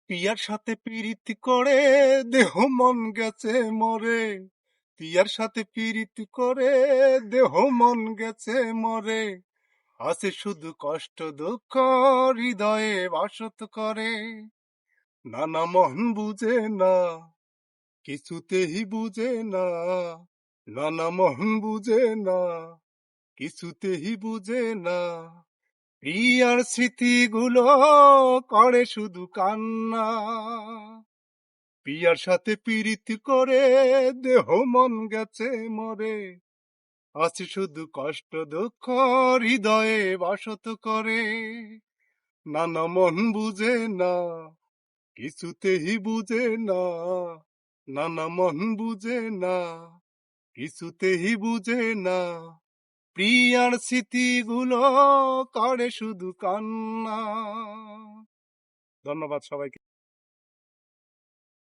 Peer সাথে পীড়িত করে দেহ মন গেছে মরে। পিয়ার সাথে পীড়িত করে দেহ মন গেছে মরে। আছে শুধু কষ্ট দুঃখ হৃদয়ে বাসত করে। নানা মন বুঝে না, কিছুতেই বুঝে না। নানা মন বুঝে না, কিছুতেই বুঝে না। প্রিয়ার স্মৃতিগুলো করে শুধু কান্না। প্রিয়ার সাথে পীড়িত করে দেহ মন গেছে মরে। আছে শুধু কষ্ট দুঃখ হৃদয়ে বাসত করে। নানা মন বুঝে না, কিছুতেই বুঝে না। নানা মন বুঝে না, কিছুতেই বুঝে না। প্রিয়ার স্মৃতিগুলো করে শুধু কান্না। ধন্যবাদ সবাইকে।